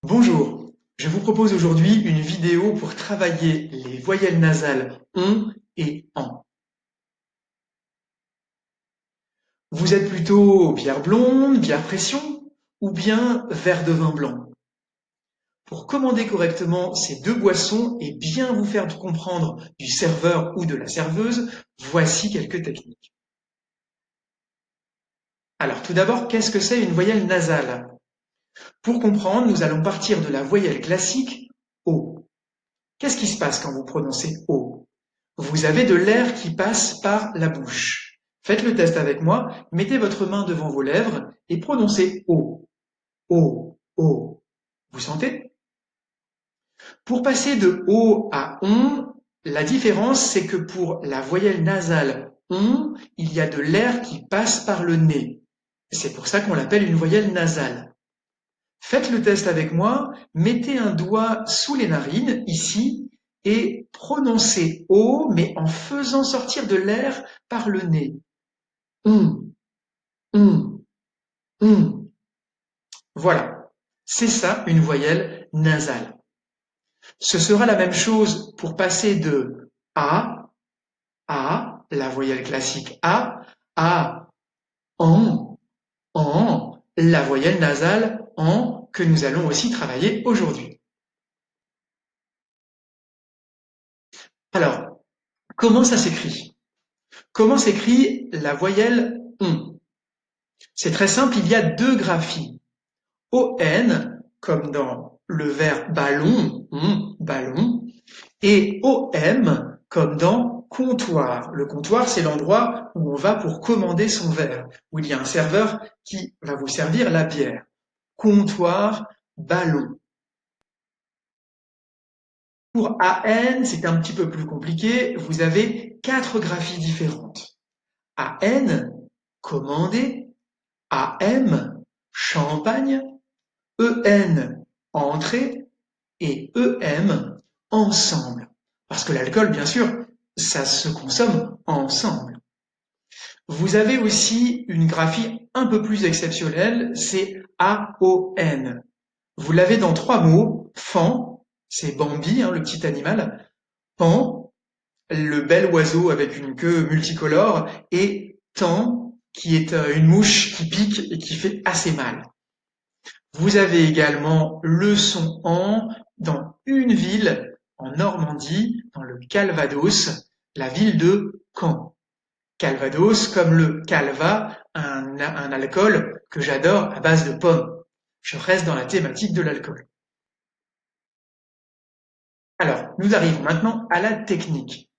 Bonjour, je vous propose aujourd'hui une vidéo pour travailler les voyelles nasales ON et AN. Vous êtes plutôt bière blonde, bière pression ou bien verre de vin blanc? Pour commander correctement ces deux boissons et bien vous faire comprendre du serveur ou de la serveuse, voici quelques techniques. Alors tout d'abord, qu'est-ce que c'est une voyelle nasale? Pour comprendre, nous allons partir de la voyelle classique O. Qu'est-ce qui se passe quand vous prononcez O? Vous avez de l'air qui passe par la bouche. Faites le test avec moi, mettez votre main devant vos lèvres et prononcez O, O, O. Vous sentez? Pour passer de O à ON, la différence c'est que pour la voyelle nasale ON, il y a de l'air qui passe par le nez. C'est pour ça qu'on l'appelle une voyelle nasale. Faites le test avec moi, mettez un doigt sous les narines, ici, et prononcez O, mais en faisant sortir de l'air par le nez. Hum, hum, hum. Voilà, c'est ça une voyelle nasale. Ce sera la même chose pour passer de A, la voyelle classique à en, la voyelle nasale en, que nous allons aussi travailler aujourd'hui. Alors, comment ça s'écrit? Comment s'écrit la voyelle ON? C'est très simple, il y a deux graphies. ON, comme dans le verbe ballon, ballon, et OM, comme dans comptoir. Le comptoir, c'est l'endroit où on va pour commander son verre, où il y a un serveur qui va vous servir la bière. Comptoir, ballon. Pour AN, c'est un petit peu plus compliqué, vous avez quatre graphies différentes. AN, commander, AM, champagne, EN, entrée, et EM, ensemble. Parce que l'alcool, bien sûr, ça se consomme ensemble. Vous avez aussi une graphie un peu plus exceptionnelle, c'est AON. Vous l'avez dans trois mots, fan, c'est Bambi, le petit animal, pan, le bel oiseau avec une queue multicolore, et tan, qui est une mouche qui pique et qui fait assez mal. Vous avez également le son en dans une ville en Normandie, dans le Calvados, la ville de Caen. Calvados comme le calva, un alcool que j'adore à base de pommes. Je reste dans la thématique de l'alcool. Alors, nous arrivons maintenant à la technique.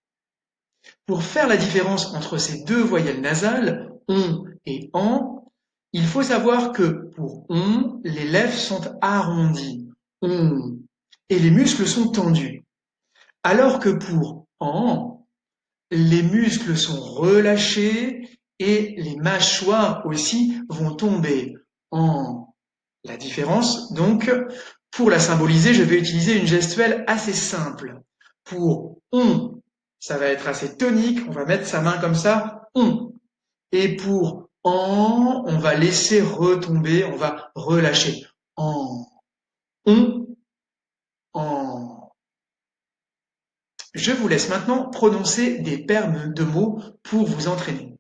Pour faire la différence entre ces deux voyelles nasales, on et en, il faut savoir que pour on, les lèvres sont arrondies, on, et les muscles sont tendus. Alors que pour en, les muscles sont relâchés et les mâchoires aussi vont tomber en. La différence, donc, pour la symboliser, je vais utiliser une gestuelle assez simple. Pour on, ça va être assez tonique, on va mettre sa main comme ça, on. Et pour en, on va laisser retomber, on va relâcher. En, on, en. Je vous laisse maintenant prononcer des paires de mots pour vous entraîner.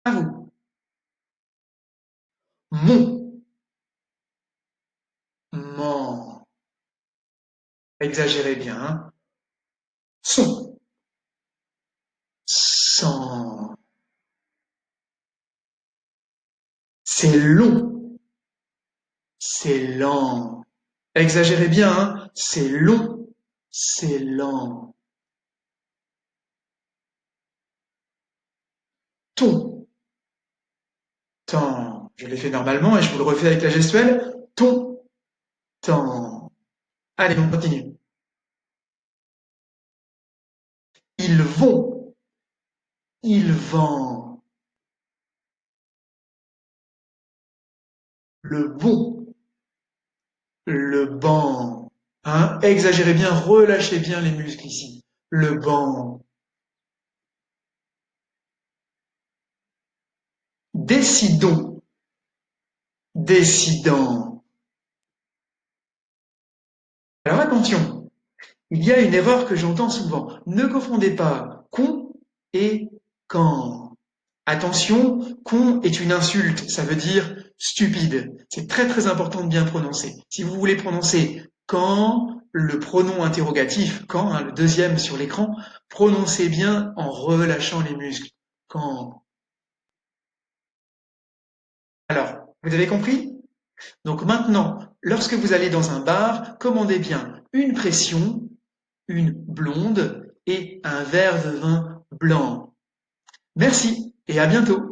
À vous. Mon, ment. Exagérez bien, hein. Son, sans. C'est long, c'est lent. Exagérez bien, hein. C'est long, c'est lent. Ton, temps. Je l'ai fait normalement et je vous le refais avec la gestuelle. Ton, temps. Allez, on continue. Ils vont, il vend. Le bon, le banc. Hein, exagérez bien, relâchez bien les muscles ici. Le banc. Décidons, décidant. Alors attention, il y a une erreur que j'entends souvent. Ne confondez pas con et quand. Attention, con est une insulte, ça veut dire stupide. C'est très très important de bien prononcer. Si vous voulez prononcer quand, le pronom interrogatif, quand, hein, le deuxième sur l'écran, prononcez bien en relâchant les muscles. Quand. Alors, vous avez compris? Donc maintenant, lorsque vous allez dans un bar, commandez bien une pression, une blonde et un verre de vin blanc. Merci et à bientôt.